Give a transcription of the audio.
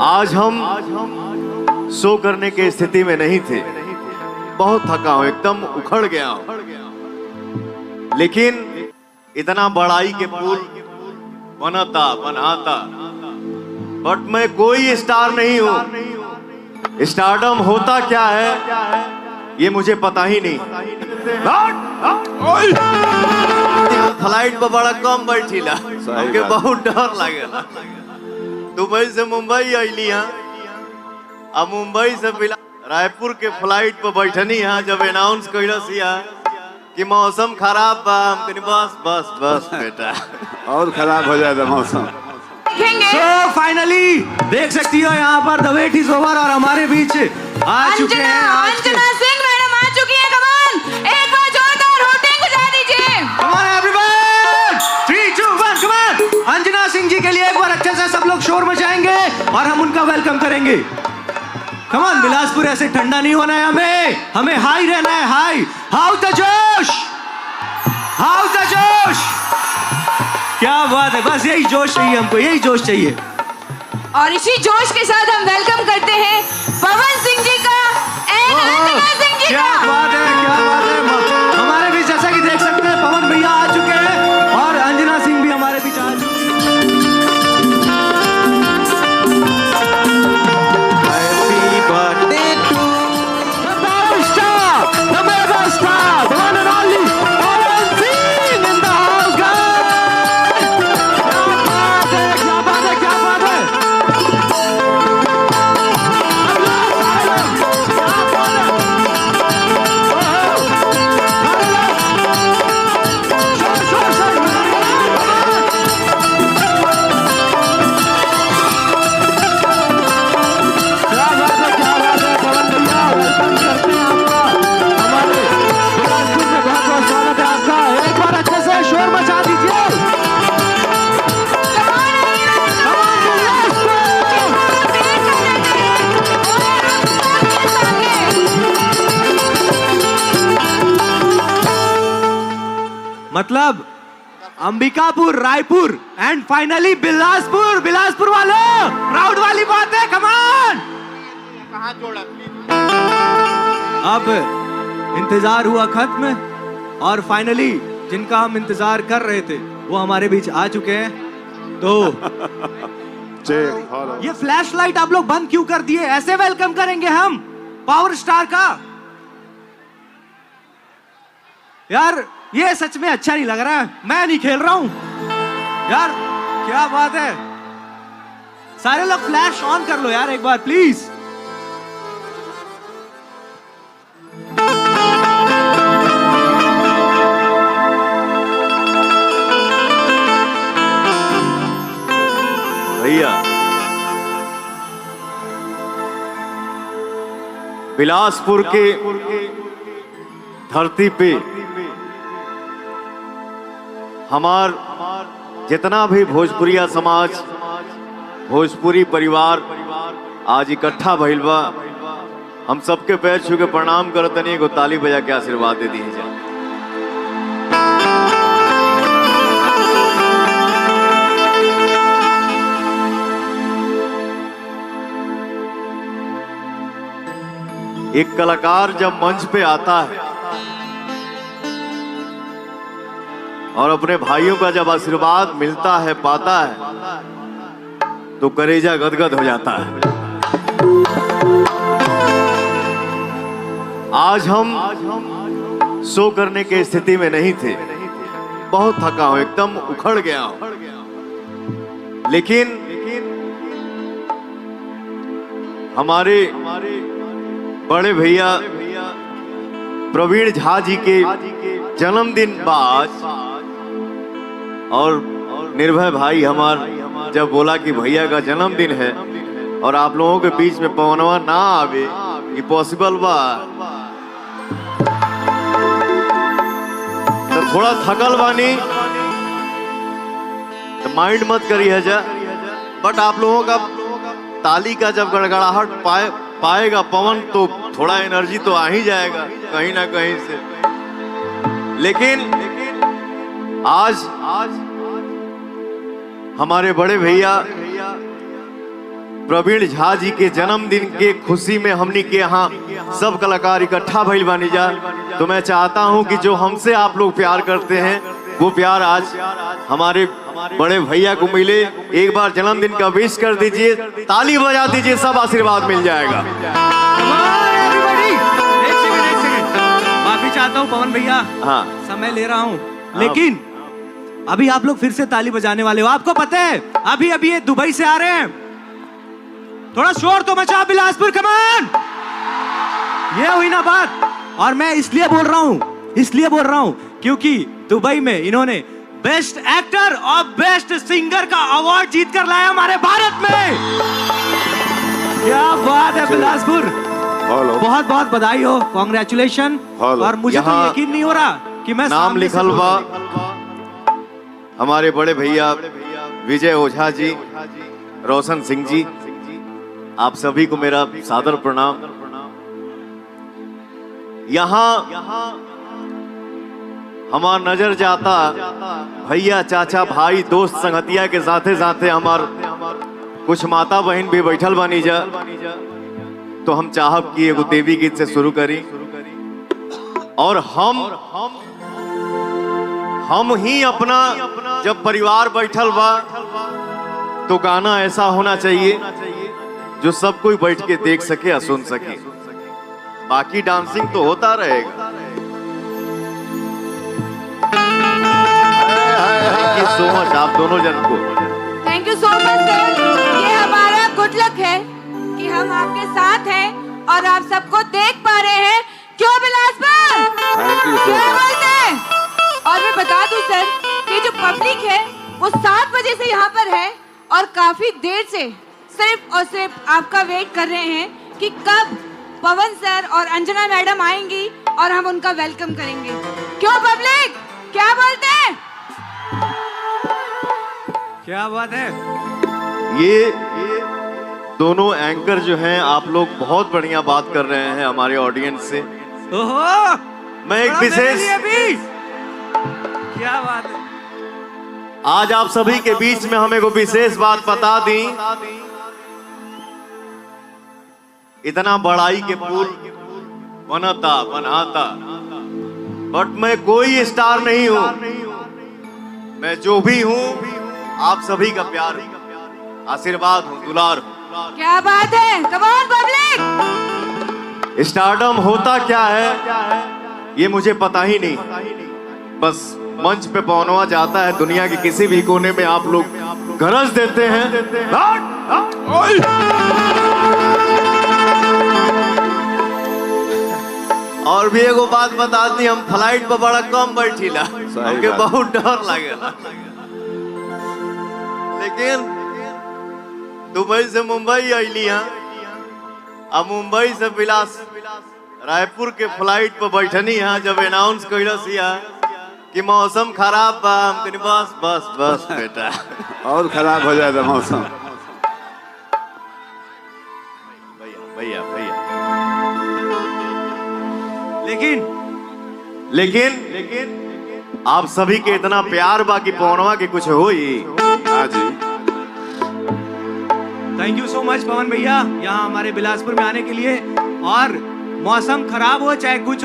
आज हम शो करने की स्थिति में नहीं थे। बहुत थका हूं, एकदम उखड़ गया हूं। लेकिन इतना बड़ाई के पुल बनाता बट मैं कोई स्टार नहीं हूं। स्टारडम होता क्या है ये मुझे पता ही नहीं। फ्लाइट पर बड़ा कम बैठीला, हमके बहुत डर लागेला। दुबई से मुंबई अइली यहाँ, अब मुंबई से रायपुर के फ्लाइट पर बैठनी यहाँ। जब अनाउंस कैलस कि मौसम खराब बा, हम कहनी बस बस बस बेटा और खराब हो जाएगा मौसम। So finally देख सकती हो यहाँ पर द वेट इज ओवर और हमारे बीच आ चुके हैं अंजना सिंह मैडम आ चुकी हैं। कमान एक बार जोरदार होटिंग बजा दीजिए। Come on everyone 3 2 1 come on। Anjana Singh ji के लिए एक बार अच्छे से सब लोग शोर मचाएंगे और हम उनका वेलकम करेंगे। Come on, बिलासपुर ऐसे ठंडा नहीं होना है, हमें हाई रहना है। हाई हाउ द जोश, हाउ द जोश। क्या बात है, बस यही जोश चाहिए हमको, यही जोश चाहिए। और इसी जोश के साथ हम वेलकम करते हैं पवन सिंह जी का एंड अंजना सिंह जी क्या का। बात है, क्या बात है। हमारे बीच जैसा कि देख सकते हैं पवन भैया आ चुके हैं और अंजना सिंह भी हमारे बीच आ चुके हैं। Happy birthday to the superstar, the mega star, the one and only Pawan Singh in the house, guys. क्या बात है, क्या बात है, क्या बात है। मतलब अंबिकापुर, रायपुर एंड फाइनली बिलासपुर। बिलासपुर वालों प्राउड वाली बात है। कम ऑन, कहाँ जोड़ा? अब इंतजार हुआ खत्म और फाइनली जिनका हम इंतजार कर रहे थे वो हमारे बीच आ चुके हैं। तो ये फ्लैश लाइट आप लोग बंद क्यों कर दिए? ऐसे वेलकम करेंगे हम पावर स्टार का? यार ये सच में अच्छा नहीं लग रहा है, मैं नहीं खेल रहा हूं यार। क्या बात है, सारे लोग फ्लैश ऑन कर लो यार एक बार प्लीज। भैया बिलासपुर के धरती पे हमार जितना भी भोजपुरिया समाज, भोजपुरी परिवार आज इकट्ठा भइल बा। हम सबके पैर छू के प्रणाम करतनी, एगो ताली बजा के आशीर्वाद दे दी जाए। एक कलाकार जब मंच पे आता है और अपने भाइयों का जब आशीर्वाद मिलता है, पाता है, तो कलेजा गदगद हो जाता है। आज हम शो करने की स्थिति में नहीं थे। बहुत थका हूं, एकदम उखड़ गया हूं। लेकिन हमारे बड़े भैया प्रवीण झा जी के जन्मदिन बाद और निर्भय भाई हमार जब बोला कि भैया का जन्मदिन है और आप लोगों के बीच में पवनवा ना आवे, ये पॉसिबल बा? तो थोड़ा थकल बानी तो माइंड मत करिए जा, बट आप लोगों का ताली का जब गड़गड़ाहट पाएगा पवन तो थोड़ा एनर्जी तो आ ही जाएगा कहीं ना कहीं से। लेकिन आज हमारे बड़े भैया प्रवीण झा जी के जन्मदिन के खुशी में हमनी के यहाँ सब कलाकार इकट्ठा भइल बानी जा। तो मैं चाहता हूँ कि जो हमसे आप लोग प्यार करते हैं वो प्यार आज हमारे बड़े भैया को मिले। एक बार जन्मदिन का विश कर दीजिए, ताली बजा दीजिए, सब आशीर्वाद मिल जाएगा। एक सेकंड माफी चाहता हूँ पवन भैया, हाँ समय ले रहा हूँ, लेकिन अभी आप लोग फिर से ताली बजाने वाले हो। आपको पता है अभी अभी ये दुबई से आ रहे हैं, थोड़ा शोर तो मचा बिलासपुर, कमान। ये हुई ना बात। और मैं इसलिए बोल रहा हूँ क्योंकि दुबई में इन्होंने बेस्ट एक्टर और बेस्ट सिंगर का अवार्ड जीत कर लाया हमारे भारत में। क्या बात है बिलासपुर, बहुत बहुत बधाई हो, कॉन्ग्रेचुलेशन। और मुझे तो यकीन नहीं हो रहा कि मैं नाम लिखल बा हमारे बड़े भैया विजय ओझा जी, रोशन सिंह जी, आप सभी को मेरा सादर प्रणाम। यहाँ हमार नजर जाता भैया, चाचा, भाई, दोस्त, संगतिया के साथे साथे हमार कुछ माता बहन भी बैठल बानी जा। तो हम चाहब कि एगो देवी गीत से शुरू करी। और हम ही अपना जब परिवार बैठल बा तो गाना ऐसा होना चाहिए जो सब कोई बैठ के देख सके और सुन सके। बाकी डांसिंग तो होता रहेगा। थैंक यू सो मच आप दोनों जन को। Thank you so much sir. ये हमारा गुड लक है कि हम आपके साथ हैं और आप सबको देख पा रहे हैं। क्यों बिलासपुर? क्या बोलते हैं? और मैं बता दूं सर कि जो पब्लिक है वो 7 बजे से यहाँ पर है और काफी देर से सिर्फ और सिर्फ आपका वेट कर रहे हैं कि कब पवन सर और अंजना मैडम आएंगी और हम उनका वेलकम करेंगे। क्यों पब्लिक, क्या बोलते हैं? क्या बात है। ये दोनों एंकर जो हैं, आप लोग बहुत बढ़िया बात कर रहे हैं हमारे ऑडियंस से। ओहो, मैं एक विशेष, क्या बात है, आज आप सभी के बीच में हम एक विशेष बात बता दी। इतना बड़ाई के पुल बनाता, बट मैं कोई स्टार नहीं हूं। मैं जो भी हूं आप सभी का प्यार, आशीर्वाद हूं, दुलार हूं। क्या बात है, कम ऑन पब्लिक। स्टारडम होता क्या है ये मुझे पता ही नहीं, बस मंच पे पहुंचवा जाता है। दुनिया के किसी भी कोने में आप लोग गरज देते हैं। और भी एगो बात बता दी, हम फ्लाइट पर बड़ा कम बैठीला, हमके बहुत डर लागेला। लेकिन दुबई से मुंबई आईली अब मुंबई से रायपुर के फ्लाइट पर बैठनी है। जब अनाउंस कैलसिया कि मौसम खराब बा, हम कहनी बस बस बस बेटा और खराब हो जाएगा मौसम। भैया लेकिन आप सभी के इतना प्यार बा कि पौनवा के कुछ हो ही। हाँ जी, थैंक यू सो मच पवन भैया यहाँ हमारे बिलासपुर में आने के लिए। और मौसम खराब हो चाहे कुछ हो,